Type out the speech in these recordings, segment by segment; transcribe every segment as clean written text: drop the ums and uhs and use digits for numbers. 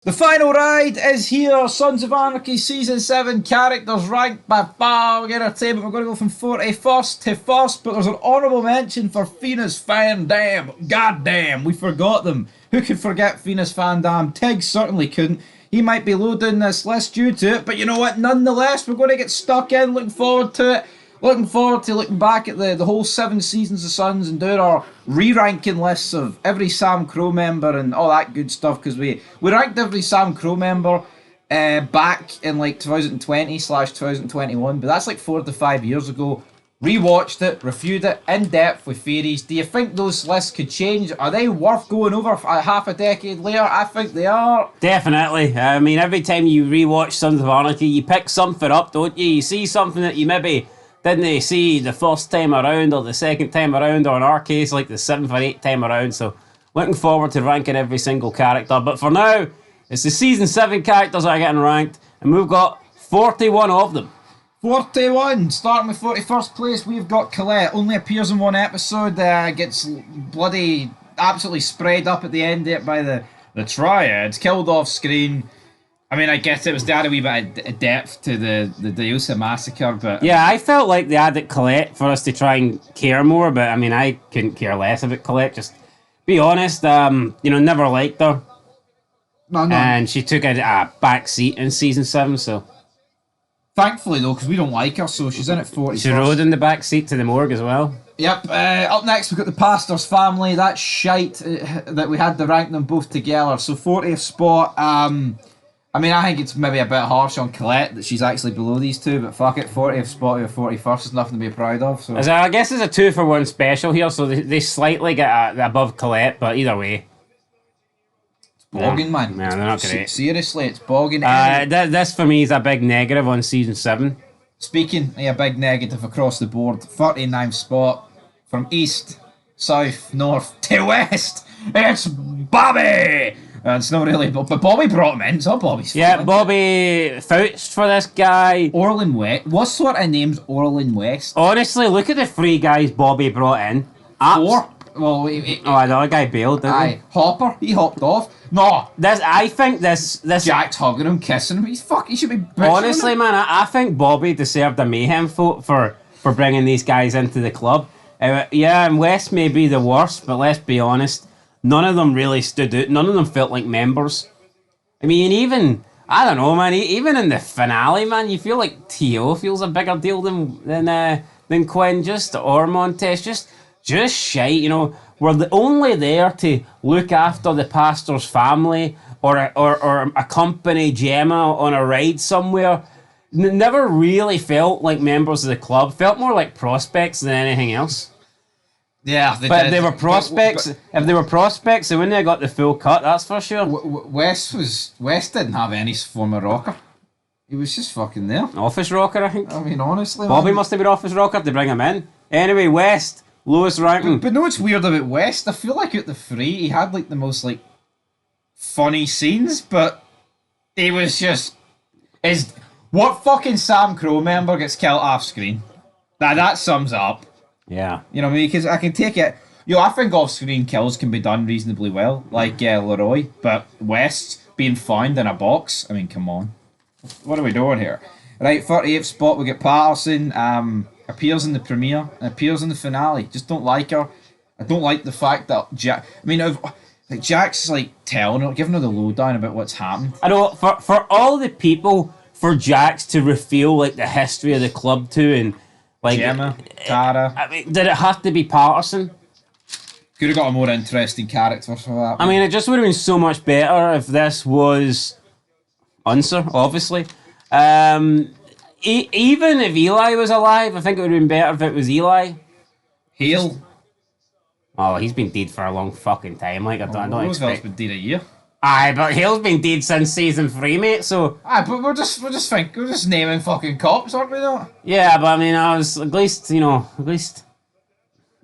The final ride is here. Sons of Anarchy Season 7 characters ranked by Fog Entertainment. We're going to go from 41st to 1st, but there's an honourable mention for Venus Van Dam. God damn, we forgot them. Who could forget Venus Van Dam? Tig certainly couldn't. He might be low down this list due to it, but you know what? Nonetheless, we're going to get stuck in. Looking forward to it. Looking forward to looking back at the whole 7 seasons of Sons and doing our re-ranking lists of every Sam Crow member and all that good stuff, because we ranked every Sam Crow member back in like 2020/2021, but that's like 4 to 5 years ago. Rewatched it, reviewed it in depth with theories. Do you think those lists could change? Are they worth going over half a decade later? I think they are. Definitely. I mean, every time you rewatch Sons of Anarchy, you pick something up, don't you? You see something that you maybe didn't see the first time around or the second time around, or in our case, like the 7th or 8th time around. So, looking forward to ranking every single character. But for now, it's the Season 7 characters that are getting ranked, and we've got 41 of them. 41, starting with 41st place, we've got Colette. Only appears in one episode, gets bloody absolutely sprayed up at the end of it by the Triads, killed off screen. I mean, I guess it was to add a wee bit of depth to the Deusa massacre, but... Yeah, I felt like they added Colette for us to try and care more, but I mean, I couldn't care less about Colette, just be honest, never liked her. No. And she took a back seat in Season 7, so... Thankfully, though, because we don't like her, so she's in at 40. She rode in the back seat to the morgue as well. Yep. Up next, we've got the Pastor's Family. That shite that we had to rank them both together. So 40th spot. I mean, I think it's maybe a bit harsh on Colette that she's actually below these two, but fuck it, 40th spot or 41st is nothing to be proud of. So I guess it's a 2-for-1 special here, so they slightly get above Colette, but either way. Bogging, man. Yeah, they're not great. Seriously, it's bogging. This for me is a big negative on Season 7. Speaking of a big negative across the board, 39th spot from east, south, north to west, it's Bobby! It's not really, but Bobby brought him in. It's all Bobby's fault. Yeah, Bobby vouched for this guy. Orlin West. What sort of name's Orlin West? Honestly, look at the 3 guys Bobby brought in. 4? Well, another guy bailed, didn't he? Hopper, he hopped off. No, I think this Jack's hugging him, kissing him. He should be. Honestly, man, I think Bobby deserved a mayhem vote for bringing these guys into the club. Yeah, and West may be the worst, but let's be honest, none of them really stood out. None of them felt like members. I mean, even I don't know, man. Even in the finale, man, you feel like T.O. feels a bigger deal than Quinn, or Montez, just shite, We're only there to look after the pastor's family or accompany Gemma on a ride somewhere. Never really felt like members of the club. Felt more like prospects than anything else. Yeah, but they were prospects. If they were prospects, they wouldn't have got the full cut. That's for sure. West didn't have any form of rocker. He was just fucking there. Office rocker, I think. I mean, honestly, Bobby must have been office rocker to bring him in. Anyway, West. Lowest ranking. But no, what's weird about West? I feel like at the 3, he had like the most like funny scenes, but he was just what fucking Sam Crow member gets killed off screen? That sums it up. Yeah. You know what I mean? Because I can take it. I think off screen kills can be done reasonably well, like Leroy, but West being found in a box. I mean, come on. What are we doing here? Right, 38th spot, we get Patterson. Appears in the premiere and appears in the finale. Just don't like her. I don't like the fact that Jack. I mean, like Jack's like telling her, giving her the lowdown about what's happened. I know for all the people for Jax to reveal like the history of the club to and like Gemma, Tara. I mean, did it have to be Patterson? Could have got a more interesting character for that. I mean, it just would have been so much better if this was Unser, obviously. Even if Eli was alive, I think it would have been better if it was Eli. Hale. Oh, he's been dead for a long fucking time. Like, I don't Roosevelt's expect... been dead a year. Aye, but Hale's been dead since Season 3, mate, so... Aye, but we're just naming fucking cops, aren't we, though? Yeah, but I mean, at least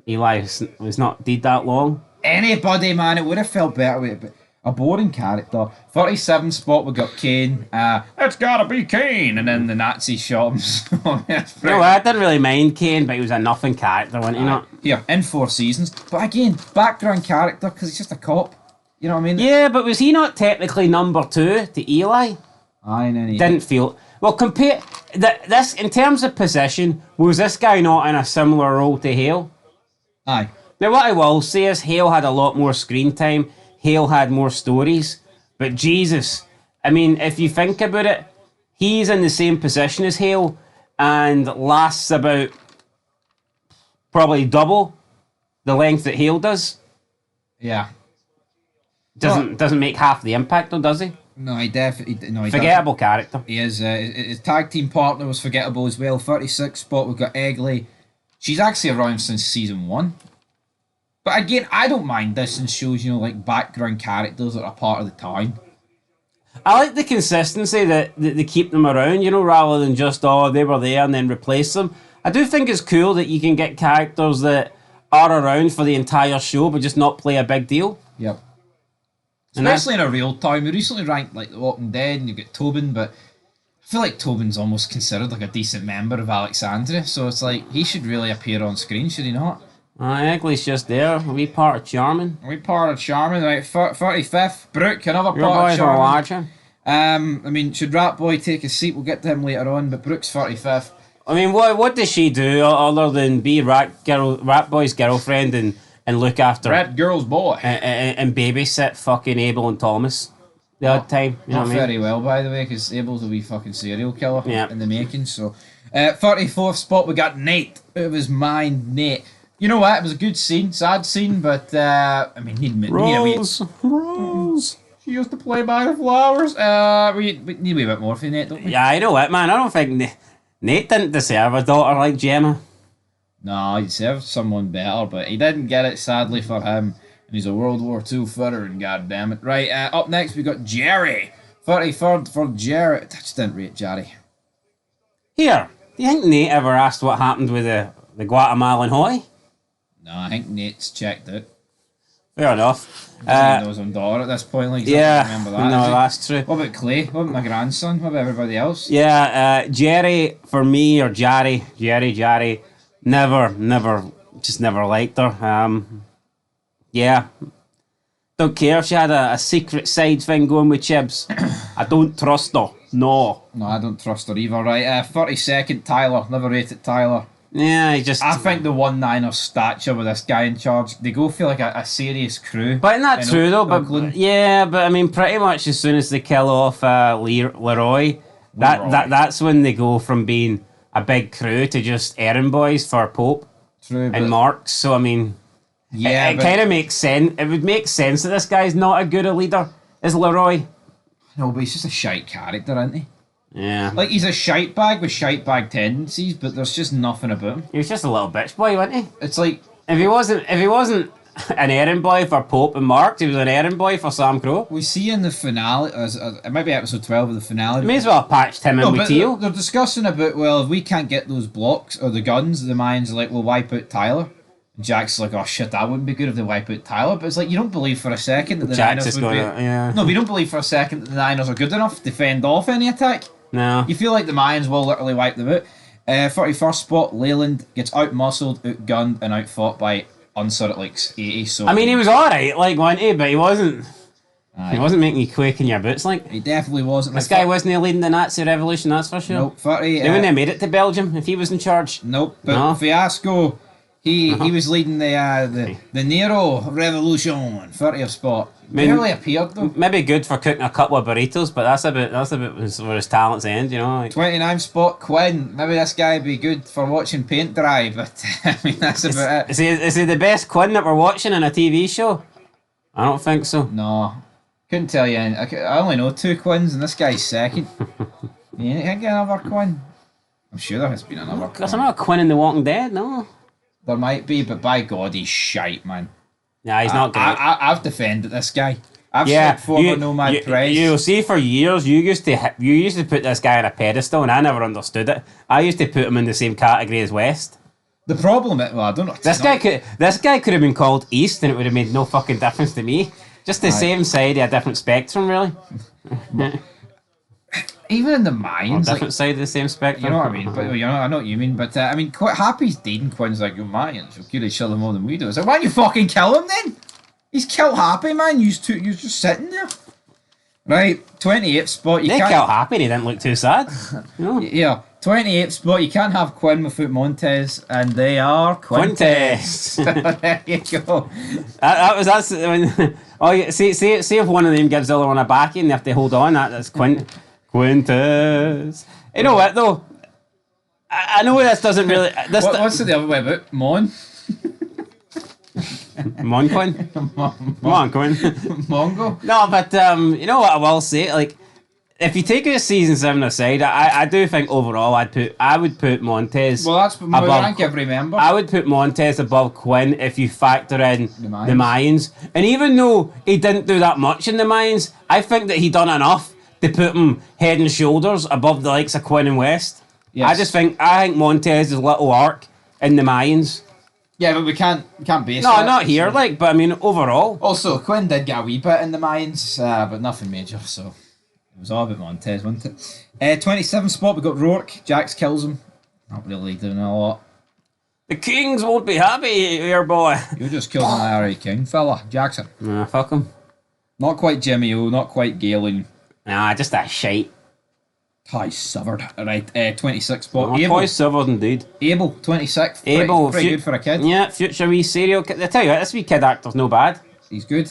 Eli was not dead that long. Anybody, man, it would have felt better with it, but a boring character. 37th spot, we got Kane. It's gotta be Kane! And then the Nazi shot him. No, I didn't really mind Kane, but he was a nothing character, wasn't he? Not? Here, in 4 seasons. But again, background character, because he's just a cop. You know what I mean? Yeah, but was he not technically number 2 to Eli? Aye, and then he Didn't feel well. Compare this in terms of position. Was this guy not in a similar role to Hale? Aye. Now, what I will say is Hale had a lot more screen time. Hale had more stories. But Jesus, I mean, if you think about it, he's in the same position as Hale and lasts about probably double the length that Hale does. Yeah. Doesn't make half the impact, though, does he? No, he definitely. No, he Forgettable character. He is. His tag team partner was forgettable as well. 36 spot, we've got Egley. She's actually around since season 1. But again, I don't mind this in shows, you know, like background characters that are part of the town. I like the consistency that they keep them around, you know, rather than just, oh, they were there and then replace them. I do think it's cool that you can get characters that are around for the entire show but just not play a big deal. Yep. And Especially in a real town. We recently ranked like The Walking Dead and you've got Tobin, but I feel like Tobin's almost considered like a decent member of Alexandria, so it's like he should really appear on screen, should he not? Egley's just there. A wee part of Charmin. We part of Charmin, right? 35th, Brooke, another Your part boys of are Charmin. larger. I mean, should Rat Boy take a seat? We'll get to him later on, but Brooke's 35th. I mean, what does she do other than be Rat Boy's girlfriend and look after Rat Girl's boy. and babysit fucking Abel and Thomas the odd time? You know Not what I mean? very well, by the way, because Abel's a wee fucking serial killer Yeah. in the making. So, 34th spot, we got Nate. It was mine, Nate. You know what? It was a good scene, sad scene, but I mean, Rose. She used to play by the flowers. We need a wee bit more for Nate, don't we? Yeah, I know it, man. I don't think Nate didn't deserve a daughter like Gemma. No, he deserved someone better, but he didn't get it, sadly for him. And he's a World War II veteran, goddammit. Right, up next we got Jerry. 33rd for Jerry. I just didn't rate Jerry. Here, do you think Nate ever asked what happened with the Guatemalan hoy? No, I think Nate's checked it. Fair enough. He knows his own daughter at this point. Like, Yeah, remember that, no, does he? that's true. What about Clay? What about my grandson? What about everybody else? Yeah, Jerry for me or Jerry, never liked her. Yeah, don't care if she had a secret side thing going with Chibs. I don't trust her. No. No, I don't trust her either. Right, 32nd Tyler. Never rated Tyler. Yeah, he just. I think the 1-9er stature with this guy in charge, they go feel like a serious crew. But isn't that in true though? Oakland. But yeah, but I mean, pretty much as soon as they kill off Leroy, that's when they go from being a big crew to just errand boys for Pope True, and Marks. So I mean, yeah, it kind of makes sense. It would make sense that this guy's not as good a leader as Leroy. no, but he's just a shite character, isn't he? Yeah, Like, he's a shite bag with shite bag tendencies, but there's just nothing about him. he was just a little bitch boy, wasn't he? It's like, If he wasn't an errand boy for Pope and Marks, he was an errand boy for Sam Crow. we see in the finale, it might be episode 12 of the finale. You may as well have patched him No, in with but Teal. they're discussing about, well, if we can't get those blocks or the guns, the Mayans are like, we'll wipe out Tyler. And Jack's like, oh shit, that wouldn't be good if they wipe out Tyler. But it's like, you don't believe for a second that the Jack's Niners is would be... going to, yeah. No, but you don't believe for a second that the Niners are good enough to fend off any attack. No. You feel like the Mayans will literally wipe them out. 31st spot, Leyland gets out-muscled, outgunned, and outfought by Unser at like 80. So I mean, he was alright, like, wasn't he? But he wasn't. Aye. He wasn't making you quake in your boots, like. He definitely wasn't. This guy wasn't leading the Nazi revolution, that's for sure. Nope, 30. They wouldn't have made it to Belgium if he was in charge. Nope, but No. Fiasco, he was leading the Nero revolution. 30th spot. mean- Barely appeared though. Maybe good for cooking a couple of burritos, but that's about where his talents end, you know. Like, 29th spot, Quinn. Maybe this guy would be good for watching paint dry, but I mean, that's about it. is he the best Quinn that we're watching in a TV show? I don't think so. No, couldn't tell you. I only know 2 Quins, and this guy's second. You think another Quinn? I'm sure there has been another There's Quinn. not a Quinn in The Walking Dead, no. There might be, but by God, he's shite, man. Yeah, he's not great. I've defended this guy. I've Yeah, said former Nomad Price. you'll see for years you used to put this guy on a pedestal, and I never understood it. I used to put him in the same category as West. The problem is, well, I don't know. This guy could have been called East, and it would have made no fucking difference to me. Just the same side of a different spectrum, really. Even in the Or Mayans, different like, side of the same spectrum. you know what I mean. But I know what you mean. But I mean, Happy's dating Quinn's like, you Mayans, you'll kill each other more than we do. It's like, why don't you fucking kill him then? He's killed happy, man. You're just sitting there. Right, 28th spot. You They can't. killed happy. They didn't look too sad. No. Yeah, 28th spot. You can't have Quinn without Montez, and they are Quintes. There you go. That's when. Oh, yeah, see if one of them gives the other one a backing, they have to hold on. That's Quintes. You know what though? I know this doesn't really. What's the other way about? Mon? Mon Quinn. Come on, Quinn. Mongo? No, but you know what I will say? Like, if you take a season 7 aside, I do think overall I would put Montez. Well, that's my rank every member. I would put Montez above Quinn if you factor in The the Mayans. And even though he didn't do that much in the Mayans, I think that he done enough to put him head and shoulders above the likes of Quinn and West. Yes. I think Montez's little arc in the Mayans. Yeah, but we can't base No, that. not here, like, but I mean overall. Also, Quinn did get a wee bit in the Mayans, but nothing major, so it was all about Montez, wasn't it? 27th spot, we got Rourke. Jax kills him. Not really doing a lot. The Kings won't be happy here, boy. You just killed an IRA King fella, Jackson. Nah, fuck him. Not quite Jimmy O, not quite Galen. Nah, just that shite. Ty severed. Right, 26th spot. Oh, Abel. Toy Silvered indeed. Abel, 26th. Abel, Pretty good for a kid. Yeah, future wee serial kid. I tell you what, this wee kid actor's no bad. He's good.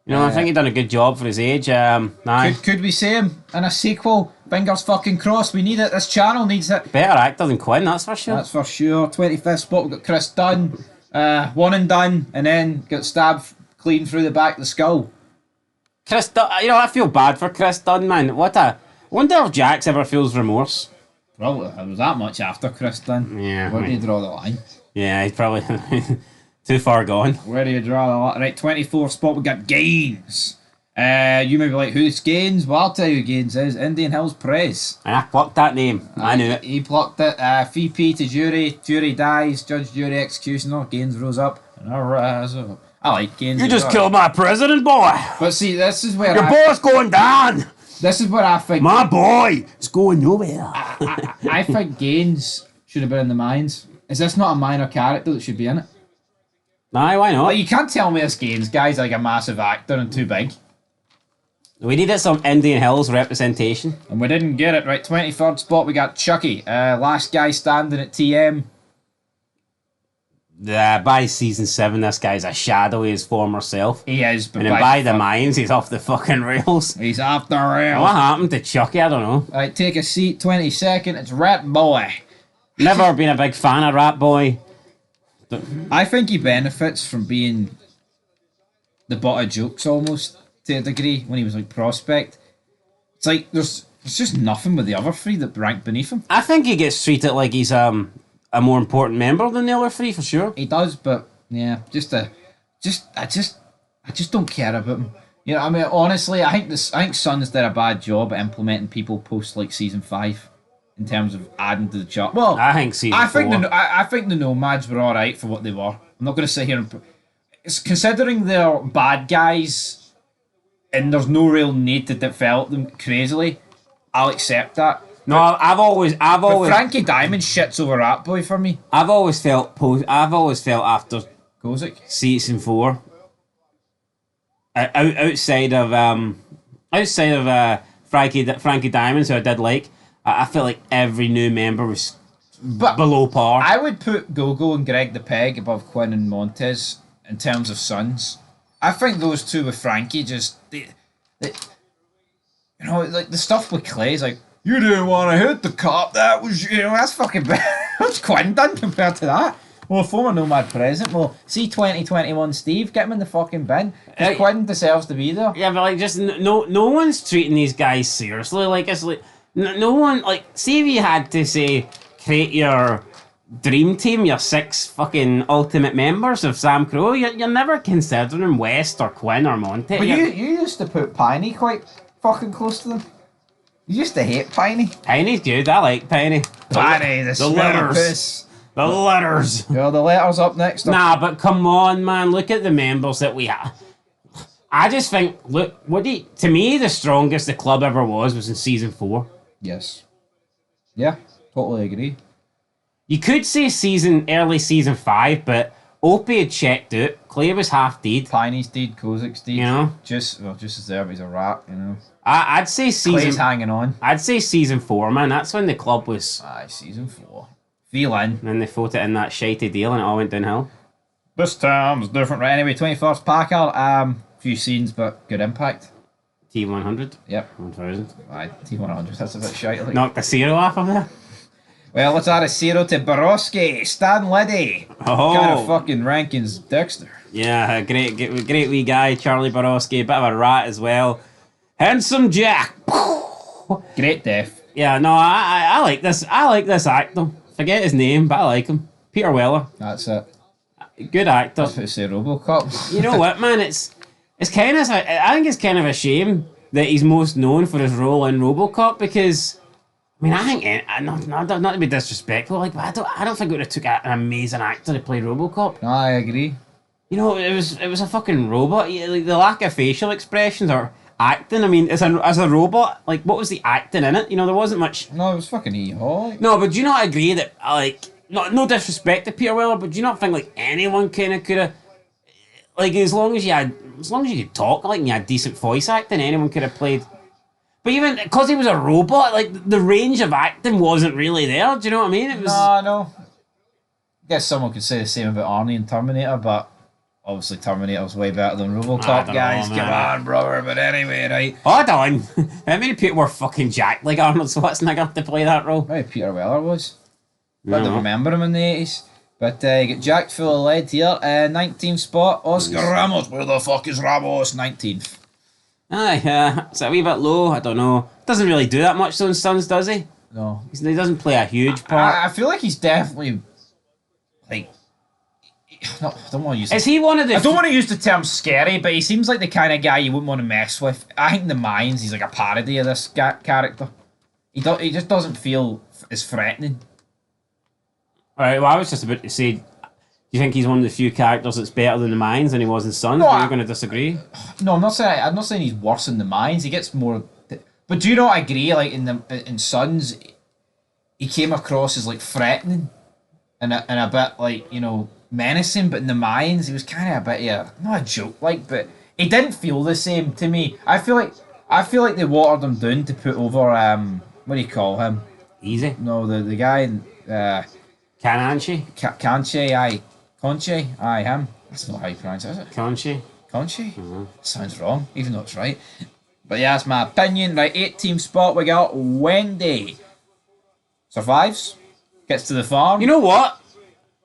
You know, I think he done a good job for his age. Nah, Could we see him in a sequel? Fingers fucking crossed. We need it. This channel needs it. better actor than Quinn, that's for sure. That's for sure. 25th spot, we've got Chris Dunn. One and done, and then got stabbed clean through the back of the skull. Chris Dunn, you know, I feel bad for Chris Dunn, man. Wonder if Jax ever feels remorse. Probably. It was that much after Chris Dunn. Yeah, Where do you right. draw the line? Yeah, he's probably too far gone. Where do you draw the line? Right, 24th spot, we got Gaines. You may be like, who's Gaines? Well, I'll tell you who Gaines is. Indian Hills Press. And I plucked that name. I knew it. He plucked it. VP to jury. Jury dies. Judge, jury, executioner. Gaines rose up. And I rise up. I like Gaines. You just killed my president, boy. But see, this is where Your boy's going down. This is where I think My boy is going nowhere. I think Gaines should have been in the mines. Is this not a minor character that should be in it? Nah, why not? Like, you can't tell me this Gaines guy's like a massive actor and too big. We needed some Indian Hills representation. And we didn't get it. Right, 23rd spot, we got Chucky. Last guy standing at TM. By season 7, this guy's a shadow of his former self. He is, but And then by the mines, he's off the fucking rails. he's after rail. What happened to Chucky? I don't know. Right, take a seat, 22nd. It's Rat Boy. Never been a big fan of Rat Boy. I think he benefits from being the butt of jokes almost to a degree when he was like prospect. It's like there's just nothing with the other three that rank beneath him. I think he gets treated like he's a more important member than the other three for sure. He does, but yeah, I just don't care about him. You know, I mean, honestly, I think Sons did a bad job at implementing people post like season 5 in terms of adding to the chart. Well, I think season 4. I think the Nomads were all right for what they were. I'm not going to sit here and it's considering they're bad guys and there's no real need to develop them crazily. I'll accept that. No, I've always But Frankie Diamond shits over Rat Boy for me. I've always felt after Kozik. season 4 outside of Frankie Diamonds, who I did like, I feel like every new member was below par. I would put Gogo and Greg the Peg above Quinn and Montez in terms of Sons. I think those two with Frankie they you know, like the stuff with Clay is like, you didn't want to hit the cop. That was, you know, that's fucking bad. What's Quinn done compared to that? Well, former Nomad president. Well, see 2021 Steve, get him in the fucking bin. 'Cause Quinn deserves to be there. Yeah, but like, just no one's treating these guys seriously. Like, it's like no one, like, see if you had to say create your dream team, your 6 fucking ultimate members of Sam Crow, you're never considering West or Quinn or Monte. But you used to put Piney quite fucking close to them. You used to hate Piney. Piney's good. I like Piney. Piney, the letters. piss. The letters. Yeah, the letters up next. Nah, but come on, man. Look at the members that we have. I just think, look, to me, the strongest the club ever was in season 4. Yes. Yeah, totally agree. You could say early season 5, but Opie had checked out. Clay was half dead. Piney's dead, Kozik's dead. You know? Just as there, but he's a rat, you know. I'd say Clay's season. hanging on. I'd say season 4, man. That's when the club was. Aye, season 4. Feel in. And then they fought it in that shitey deal, and it all went downhill. This time's different, right? Anyway, 21st Packer. Few scenes, but good impact. T100. Yep. 1000. Aye, T100. That's a bit shite. Like. Knocked the zero off of there. Well, let's add a 0 to Borowski, Stan Liddy. Oh. Kind of fucking rankings Dexter. Yeah, a great wee guy, Charlie Borowski. Bit of a rat as well. Handsome Jack. Great death. Yeah, no, I like this. I like this actor. Forget his name, but I like him. Peter Weller. That's it. Good actor. That's what I say, RoboCop. You know what, man? It's kind of. I think it's kind of a shame that he's most known for his role in RoboCop because, I mean, I think not to be disrespectful, like, but I don't think it would have took an amazing actor to play RoboCop. No, I agree. You know, it was a fucking robot. Like, the lack of facial expressions or acting. I mean, as a robot, like, what was the acting in it? You know, there wasn't much. No, it was fucking hee-haw. No, but do you not agree that, like, no disrespect to Peter Weller, but do you not think, like, anyone kind of could have, like, as long as you could talk, like, and you had decent voice acting, anyone could have played. But even because he was a robot, like, the range of acting wasn't really there. Do you know what I mean? It was. No. Guess someone could say the same about Arnie and Terminator, but obviously Terminator's way better than RoboCop, guys. Come on, brother. But anyway, right. Hold on. How many people were fucking jacked like Arnold Schwarzenegger to play that role? Maybe Peter Weller was. I don't remember him in the 80s. But you get jacked full of lead here. 19th spot, Oscar Ramos. Where the fuck is Ramos? 19th. Aye, it's a wee bit low. I don't know. Doesn't really do that much though in Sons, does he? No. He doesn't play a huge part. I feel like he's definitely, like, no, I don't want to use. Is he one of the? I don't want to use the term scary, but he seems like the kind of guy you wouldn't want to mess with. I think the Mines, he's like a parody of this character. He just doesn't feel as threatening. Alright, well, I was just about to say, do you think he's one of the few characters that's better than the Mines than he was in Sons? No, You're going to disagree? No, I'm not saying he's worse than the Mines. He gets more. But do you not agree? Like in Sons, he came across as like threatening, and a bit like, you know, menacing. But in the Mines, he was kind of a bit not a joke like, but he didn't feel the same to me. I feel like they watered him down to put over what do you call him? Easy. No, the guy Anarchy? Conche, aye. Conche, aye, him. That's not how you pronounce it, is it? Conche? Conche? Sounds wrong, even though it's right. But yeah, that's my opinion. Right, 18th spot, we got Wendy. Survives. Gets to the farm. You know what?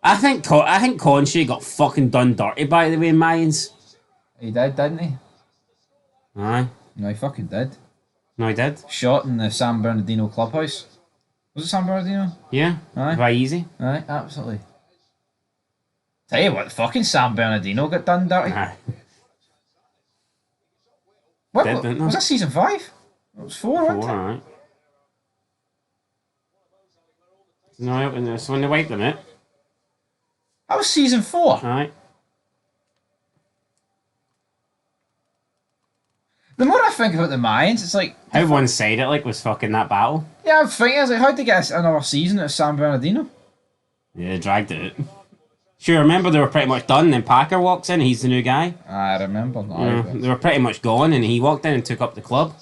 I think Conche got fucking done dirty by the way in Mines. He did, didn't he? Aye. No, he fucking did. No, he did. Shot in the San Bernardino clubhouse. Was it San Bernardino? Yeah. Aye. By easy. Aye, absolutely. Tell you what, fucking San Bernardino got done dirty. Aye. What, Did, didn't they? was that season 5? It was 4, wasn't it? Alright. No, it's when they wiped them out. That was season 4. Alright. The more I think about the Mayans, it's like... How one-sided like was fucking that battle. Yeah, I'm thinking, I was like, how'd they get another season at San Bernardino? Yeah, dragged it out. Sure, remember they were pretty much done, then Packer walks in, he's the new guy. I remember now. You know, they were pretty much gone, and he walked in and took up the club.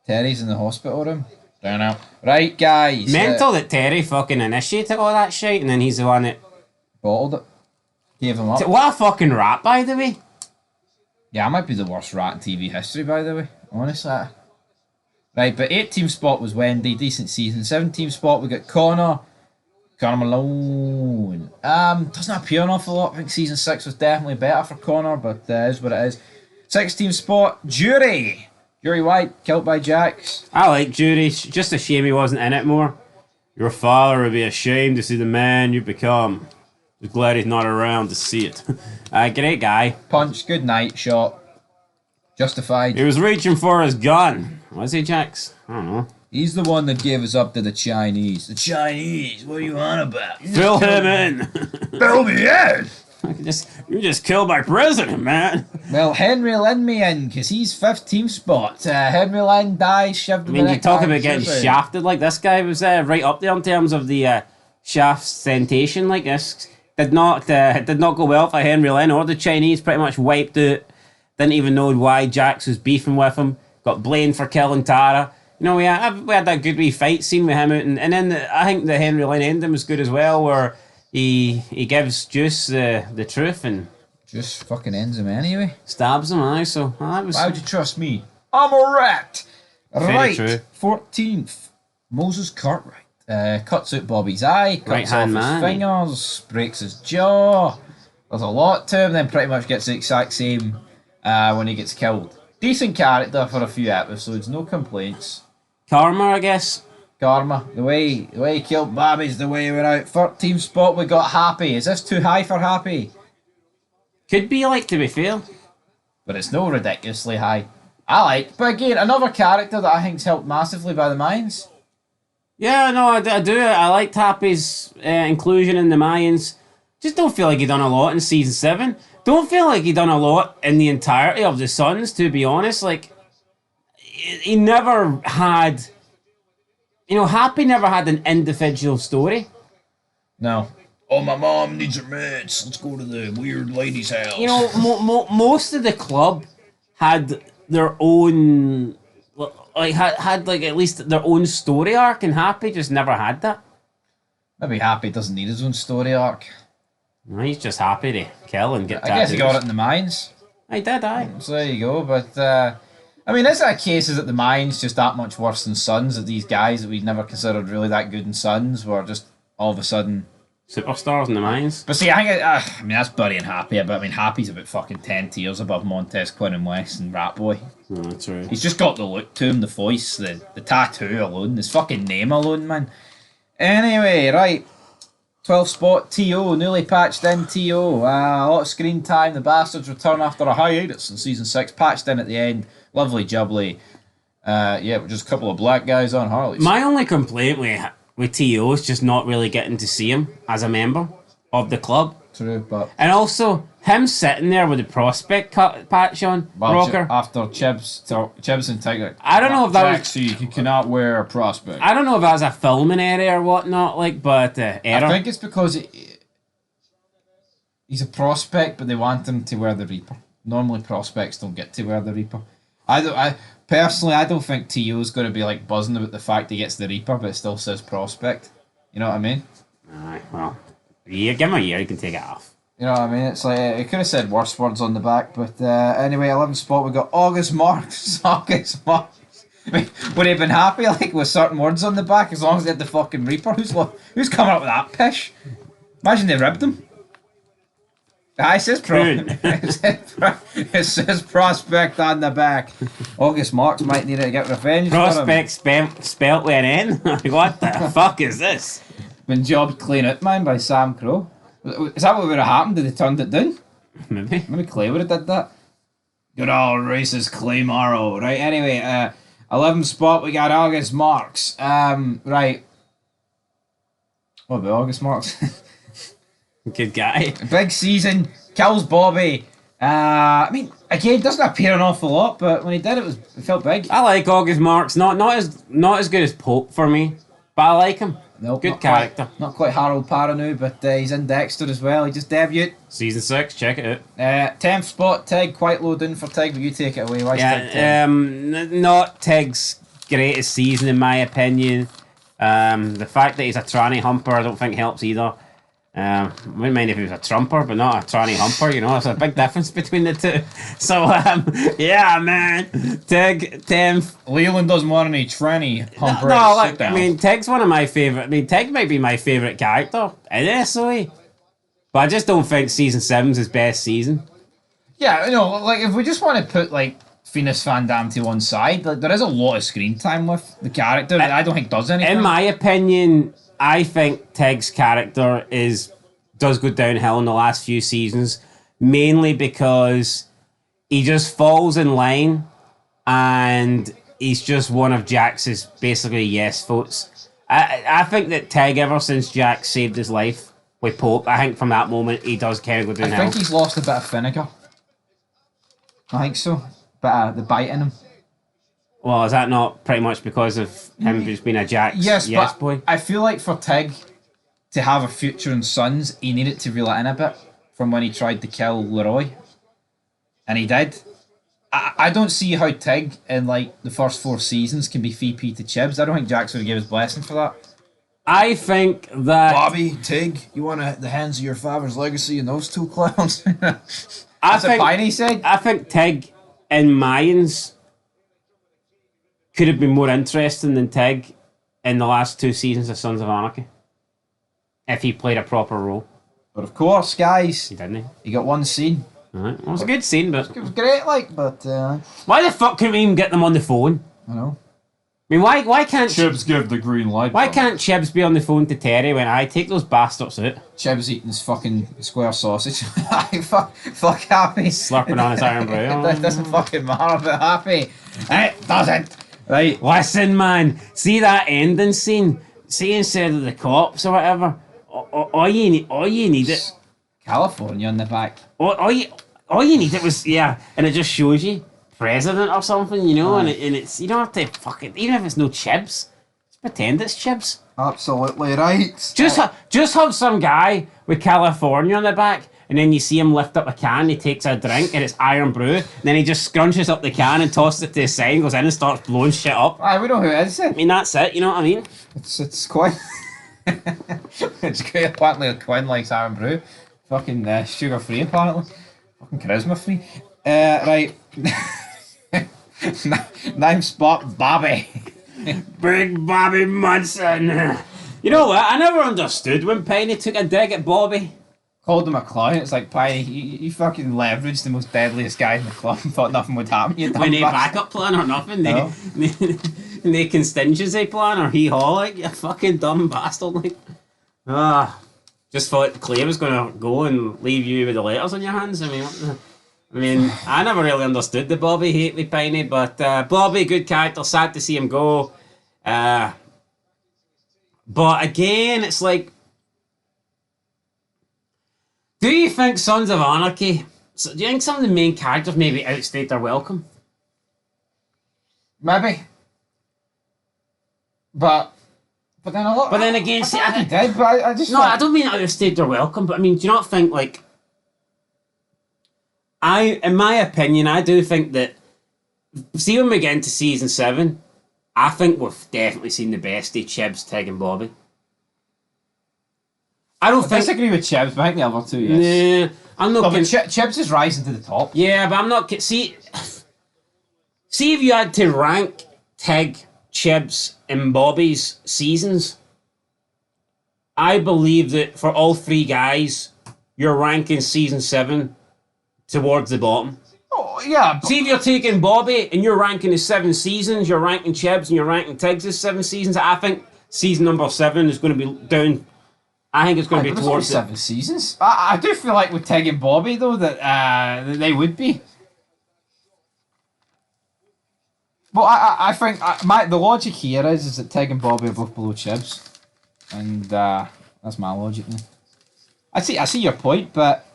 Terry's in the hospital room. Don't know. Right, guys. Mental that Terry fucking initiated all that shit, and then he's the one that... Bottled it. Gave him up. What a fucking rat, by the way. Yeah, I might be the worst rat in TV history, by the way. Honestly. Right, but 18th spot was Wendy. Decent season. 17th spot, we got Connor Malone. Doesn't appear an awful lot. I think season 6 was definitely better for Connor, but is what it is. 16th spot, Jury. Jury White, killed by Jax. I like Judy. Just a shame he wasn't in it more. Your father would be ashamed to see the man you become. Just glad he's not around to see it. Great guy. Punch, good night, shot. Justified. He was reaching for his gun. Was he, Jax? I don't know. He's the one that gave us up to the Chinese. The Chinese? What are you on about? Fill him in. Fill me in! You just killed my president, man. Well, Henry Lynn me in, because he's 15th spot. Henry Lynn dies, shoved I mean, you talk about getting shafted, like this guy was right up there in terms of the shaft sensation, like this did not go well for Henry Lynn or the Chinese. Pretty much wiped out. Didn't even know why Jax was beefing with him. Got blamed for killing Tara. You know, we had that good wee fight scene with him out, and then I think the Henry Lynn ending was good as well, where he gives Juice the truth and Just fucking ends him anyway. stabs him. Aye, so that was. Why would you trust me? I'm a rat. Very Right, true. 14th, Moses Cartwright. Cuts out Bobby's eye, cuts Right-hand off his man. fingers, breaks his jaw. There's a lot to him, then pretty much gets the exact same when he gets killed. Decent character for a few episodes, no complaints. Karma, I guess. Karma, the way he killed Bobby's the way we're out. 13th spot, we got Happy. Is this too high for Happy? Could be like, to be fair. But it's no ridiculously high. I like, but again, another character that I think's helped massively by the Mayans. Yeah, no, I do. I liked Happy's inclusion in the Mayans. Just don't feel like he done a lot in season 7. Don't feel like he done a lot in the entirety of the Sons, to be honest. Like, he never had... You know, Happy never had an individual story. No. Oh, my mom needs her meds. Let's go to the weird lady's house. You know, most of the club had their own... Like, had like, at least their own story arc, and Happy just never had that. Maybe Happy doesn't need his own story arc. No, he's just happy to kill and get I guess he got it tattoos. in the mines. I did, aye. So there you go. But, I mean, is that a case? Is that the mines just that much worse than Sons? That these guys that we'd never considered really that good in Sons were just all of a sudden... Superstars in the mines. But see, I think, I mean, that's burying Happy, but I mean, Happy's about fucking 10 tiers above Montez, Quinn and West and Rat Boy. No, that's right. He's just got the look to him, the voice, the tattoo alone, his fucking name alone, man. Anyway, right. 12th spot, T.O., newly patched in T.O. A lot of screen time. The Bastards return after a hiatus in season 6, patched in at the end. Lovely jubbly. Yeah, just a couple of black guys on Harleys. My only complaint with T.O. is just not really getting to see him as a member of the club. True, but... And also, him sitting there with the prospect patch on, Rocker. After Chibs and Tiger. I don't know if that was... Jaxie, you cannot wear a prospect. I don't know if that was a filming error or whatnot, like, but error. I think it's because he's a prospect, but they want him to wear the Reaper. Normally, prospects don't get to wear the Reaper. Personally, I don't think T.O.'s going to be like buzzing about the fact he gets the Reaper, but it still says prospect. You know what I mean? Aye, well, yeah, give him a year, he can take it off. You know what I mean? It's like, it could have said worse words on the back, but anyway, 11th spot, we got August Marks. August Marks. I mean, would he have been happy like with certain words on the back as long as they had the fucking Reaper? Who's coming up with that pish? Imagine they ribbed him. It says it says prospect on the back. August Marks might need to get revenge. Prospect spelt with an N? Like, what the fuck is this? Been jobbed clean out, man, by Sam Crow. Is that what would have happened? Did they turn it down? Maybe. Maybe Clay would have did that. Good old racist Clay Morrow. Right, anyway, 11th spot, we got August Marks. Right. What about August Marks? Good guy. Big season, kills Bobby. I mean, again, doesn't appear an awful lot, but when he did, it felt big. I like August Marks. Not as good as Pope for me, but I like him. Nope, good character. Not quite Harold Paranu, but he's in Dexter as well. He just debuted. Season 6, check it out. 10th spot, Tig. Quite low down for Tig, but you take it away. Why Tig 10? Not Tig's greatest season in my opinion. The fact that he's a tranny humper, I don't think helps either. Wouldn't mind if he was a trumper, but not a tranny humper. You know, there's a big difference between the two. So, yeah, man. Tig, 10th. Leland doesn't want any tranny humper. No, like, I mean, Tig's one of my favourite. I mean, Tig might be my favourite character in SOE. But I just don't think season 7's his best season. Yeah, you know, like, if we just want to put, like, Venus Van Dam to one side, like, there is a lot of screen time with the character that I don't think does anything. In my opinion, I think Tig's character does go downhill in the last few seasons, mainly because he just falls in line and he's just one of Jax's basically yes votes. I think that Tig, ever since Jax saved his life with Pope, I think from that moment he does kind of go downhill. I think he's lost a bit of vinegar. I think so. Bit of the bite in him. Well, is that not pretty much because of him just being a Jax yes boy? I feel like for Tig, to have a future in Sons, he needed to reel it in a bit from when he tried to kill Leroy. And he did. I don't see how Tig in like the first 4 seasons can be VP to Chibs. I don't think Jack's would give his blessing for that. I think that Bobby, Tig, you want the hands of your father's legacy and those two clowns? That's I what Piney said. I think Tig in Mayans could have been more interesting than Tig in the last 2 seasons of Sons of Anarchy. If he played a proper role. But of course, guys, He didn't. he got one scene. Right. Well, it was a good scene, but It was great, like, but why the fuck couldn't we even get them on the phone? I know. I mean, why can't Chibs give the green light. why can't Chibs be on the phone to Terry when I take those bastards out? Chibs eating his fucking square sausage? fuck Happy. Slurping on his iron brew. That doesn't fucking matter about Happy. It doesn't. Right. Listen, man. See that ending scene? See, instead of the cops or whatever, all you need it. California on the back. All you need it was and it just shows you president or something, you know, and it's you don't have to fucking even if it's no Chibs, just pretend it's Chibs. Absolutely right. Just have some guy with California on the back, and then you see him lift up a can, he takes a drink, and it's iron brew, and then he just scrunches up the can and tosses it to the side, and goes in and starts blowing shit up. Aye, we know who it is. I mean, that's it. You know what I mean? It's quite. It's great. Apparently, Quinn likes iron brew. Fucking sugar free, apparently. Fucking charisma free. Right. Name spot Bobby. Big Bobby Munson. You know what? I never understood when Piney took a dig at Bobby. Called him a clown. It's like, Piney, you fucking leveraged the most deadliest guy in the club and thought nothing would happen. You When they backup plan or nothing. No. They contingency plan or hee-haw, like, you fucking dumb bastard, like. Just thought Clay was going to go and leave you with the letters on your hands. I mean, I never really understood the Bobby hate with Piney, but Bobby, good character, sad to see him go. But again, it's like, do you think Sons of Anarchy, do you think some of the main characters maybe outstayed their welcome? Maybe. But then a lot. But then again, see, I did, but I just. No, I don't mean outstayed their welcome, but I mean, do you not think, like, in my opinion, I do think that, see when we get into season 7, I think we've definitely seen the best of Chibs, Tig and Bobby. I disagree with Chibs, but I think the other two, yes. Nah, I'm not. No, but Chibs is rising to the top. Yeah, but I'm not. See if you had to rank Tig, Chibs, and Bobby's seasons, I believe that for all 3 guys, you're ranking season 7 towards the bottom. Oh, yeah. See if you're taking Bobby and you're ranking his 7 seasons, you're ranking Chibs and you're ranking Tiggs' 7 seasons. I think season number 7 is going to be down. I think it's going to be towards 7 seasons. I do feel like with Tig and Bobby though that they would be. But I think the logic here is that Tig and Bobby are both below Chibs, and that's my logic. Then. I see your point, but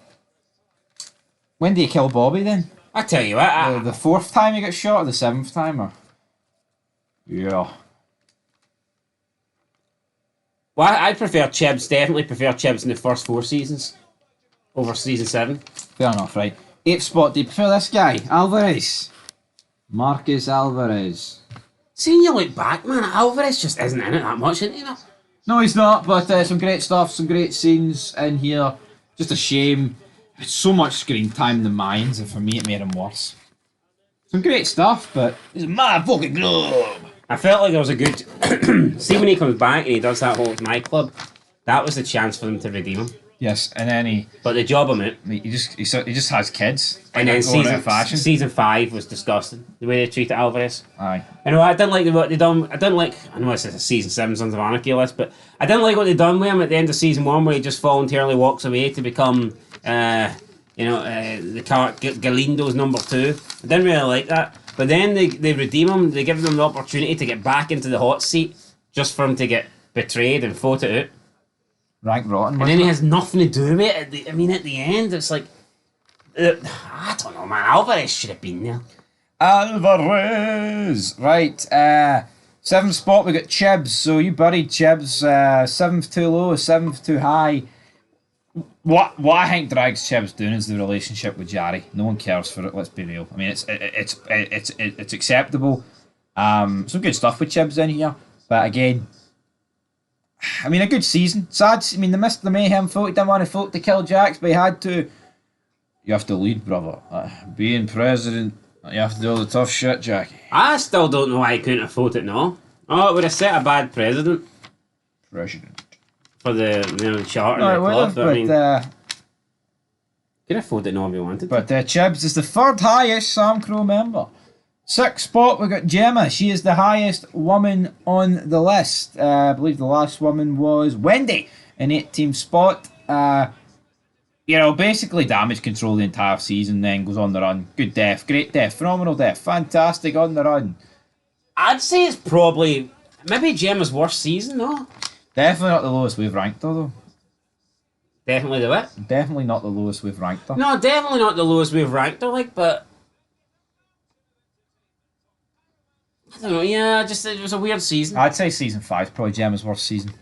when do you kill Bobby then? I tell you what, The 4th time you get shot, or the 7th time, or yeah. Well, I prefer Chibs. Definitely prefer Chibs in the first 4 seasons over season 7. Fair enough, right? 8th spot. Do you prefer this guy, Alvarez? Marcus Alvarez. See, when you look back, man, Alvarez just isn't in it that much, isn't he? No? No, he's not. But some great stuff, some great scenes in here. Just a shame. It's so much screen time in the Mayans, and for me, it made him worse. Some great stuff, but it's my fucking club. I felt like there was a good. See, when he comes back and he does that whole nightclub, that was the chance for them to redeem him. Yes, and then But they job him out. he just has kids. And then fashion. season 5 was disgusting. The way they treated Alvarez. Aye. I know I didn't like what they done. I didn't like. I know it's a season 7 Sons of Anarchy list, but I didn't like what they done with him at the end of season 1, where he just voluntarily walks away to become, the Galindo's number 2. I didn't really like that. But then they redeem him. They give him the opportunity to get back into the hot seat, just for him to get betrayed and fought it out. Rank rotten. And then he has nothing to do with it. At the end, it's like, I don't know, man. Alvarez should have been there. Alvarez. Right. 7th spot, we got Chibs. So you buried Chibs. 7th too low, 7th too high. What I think drags Chibs down is the relationship with Jerry. No one cares for it. Let's be real. I mean, it's acceptable. Some good stuff with Chibs in here, but again, I mean, a good season. Sad. I mean, they missed the Mayhem vote. He didn't want to vote to kill Jax, but he had to. You have to lead, brother. Being president, you have to do all the tough shit, Jackie. I still don't know why he couldn't have voted no. Oh, it would have set a bad precedent. President. For the charter No, of it the would club. have, But I mean, but could have voted no if he wanted. But Chibs is the 3rd highest Sam Crow member. 6th spot, we got Gemma. She is the highest woman on the list. I believe the last woman was Wendy in 18th spot. Basically damage control the entire season, then goes on the run. Good death, great death, phenomenal death, fantastic on the run. I'd say it's probably maybe Gemma's worst season, no? Definitely not the lowest we've ranked her, though. Definitely the what? Definitely not the lowest we've ranked her. No, definitely not the lowest we've ranked her, but I don't know, yeah, just it was a weird season. I'd say season 5 is probably Gemma's worst season.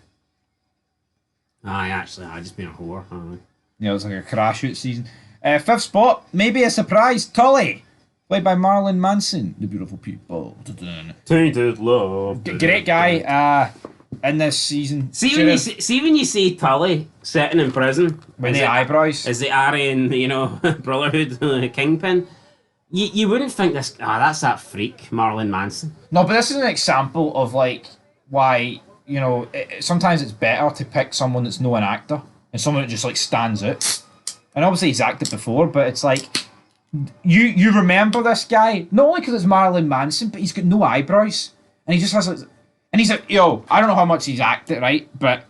I just been a whore. It was like a crash out season. 5th spot, maybe a surprise, Tully. Played by Marilyn Manson. The beautiful people. Tainted love. Great guy in this season. See when you see Tully sitting in prison with the eyebrows. As the Aryan, Brotherhood Kingpin. You wouldn't think this. That's that freak, Marilyn Manson. No, but this is an example of why sometimes it's better to pick someone that's not an actor and someone that just stands out. And obviously he's acted before, but it's like you remember this guy not only because it's Marilyn Manson, but he's got no eyebrows and he just has and he's like, I don't know how much he's acted, right, but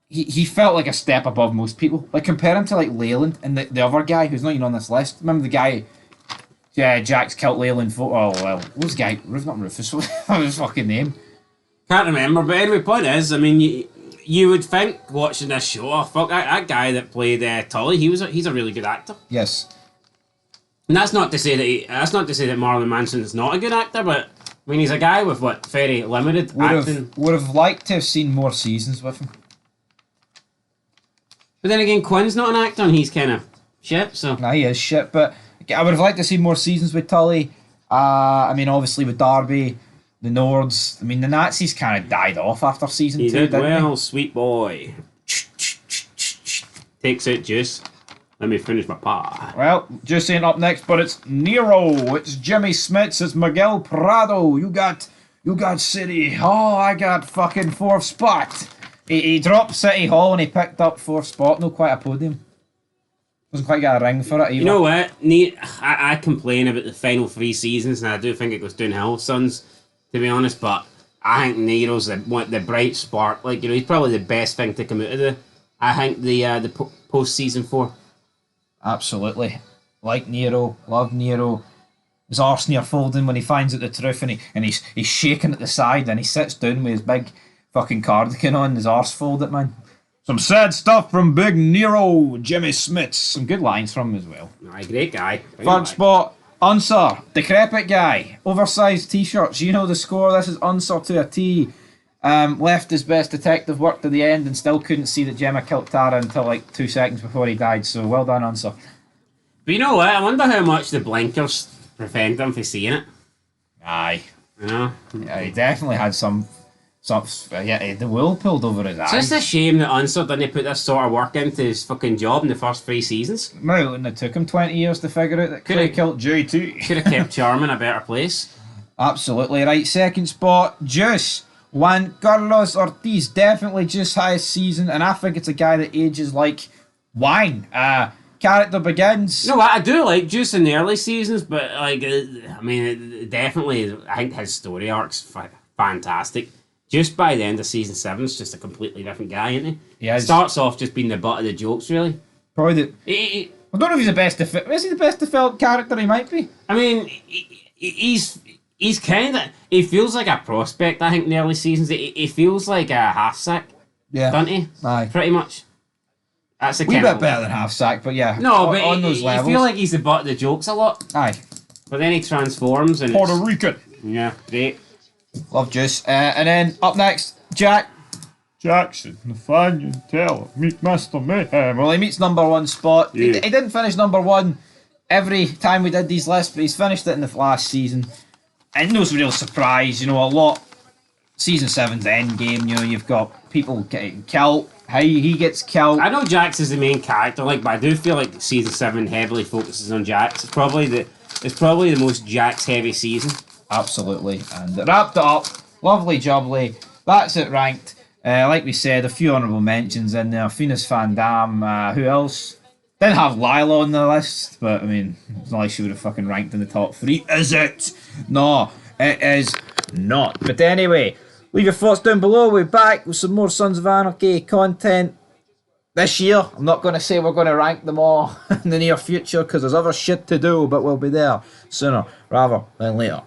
he felt like a step above most people. Like compare him to Leyland and the other guy who's not even on this list. Remember the guy? Yeah, Jack's killed Leyland. Oh well, what was the guy? Not Rufus. What was his fucking name? Can't remember. But anyway, point is, I mean, you would think watching this show, oh fuck, that guy that played Tully, he's a really good actor. Yes. And that's not to say that Marilyn Manson is not a good actor, but I mean he's a guy with very limited acting. Would have liked to have seen more seasons with him. But then again, Quinn's not an actor and he's kind of shit. So nah, he is shit, but I would have liked to see more seasons with Tully. I mean, obviously with Darby, the Nords. I mean, the Nazis kind of died off after season 2. He did well, they? Sweet boy. Takes out Juice. Let me finish my pie. Well, Juice ain't up next, but it's Nero. It's Jimmy Smits. It's Miguel Prado. You got City. Oh, I got fucking 4th spot. He dropped City Hall and he picked up 4th spot. No, quite a podium. Doesn't quite get a ring for it either. You know what? I complain about the final 3 seasons, and I do think it goes downhill, Sons, to be honest. But I think Nero's the bright spark. He's probably the best thing to come out of the post season 4. Absolutely. Like Nero, love Nero. His arse near folding when he finds out the truth, and he's shaking at the side, and he sits down with his big fucking cardigan on, his arse folded, man. Some sad stuff from Big Nero, Jimmy Smits. Some good lines from him as well. Aye, great guy. 3rd spot, Unser, decrepit guy, oversized t-shirts. You know the score. This is Unser to a T. Left his best detective work to the end and still couldn't see that Gemma killed Tara until 2 seconds before he died. So well done, Unser. But you know what? I wonder how much the blinkers prevent him from seeing it. Aye. You know? Yeah, he definitely had some the wool pulled over his eyes. It's just a shame that Unser didn't put this sort of work into his fucking job in the first 3 seasons. No, and it took him 20 years to figure out that Clay killed JT. Could have kept Charm in a better place. Absolutely right. 2nd spot, Juice. Juan Carlos Ortiz, definitely Juice highest season, and I think it's a guy that ages like wine. Character begins. No, I do like Juice in the early seasons, but definitely, I think his story arc's fantastic. Just by the end of season 7, it's just a completely different guy, isn't he? Yeah. Starts off just being the butt of the jokes, really. Probably I don't know if he's the best. Is he the best developed character? He might be. I mean, he's kind of. He feels like a prospect. I think in the early seasons, he feels like a half sack. Yeah. Doesn't he? Aye. Pretty much. That's a wee bit better than half sack, but yeah. No, but on those levels. You feel like he's the butt of the jokes a lot. Aye. But then he transforms and Puerto Rican. Yeah, great. Love Juice. And then up next, Jack. Jackson, Nathaniel Taylor, meet Mr. Mayhem. Well, he meets number one spot. Yeah. He didn't finish number one every time we did these lists, but he's finished it in the last season. And no real surprise, you know, a lot. Season 7's end game, you know, you've got people getting killed, how he gets killed. I know Jax is the main character, like, but I do feel like season 7 heavily focuses on Jax. It's probably the most Jax heavy season. Absolutely. And it wrapped it up. Lovely jubbly. That's it ranked. Like we said, a few honourable mentions in there. Venus Van Dam. Who else? Didn't have Lila on the list, but I mean, it's not like she would have fucking ranked in the top 3. Is it? No, it is not. But anyway, leave your thoughts down below. We'll be back with some more Sons of Anarchy content this year. I'm not going to say we're going to rank them all in the near future because there's other shit to do, but we'll be there sooner rather than later.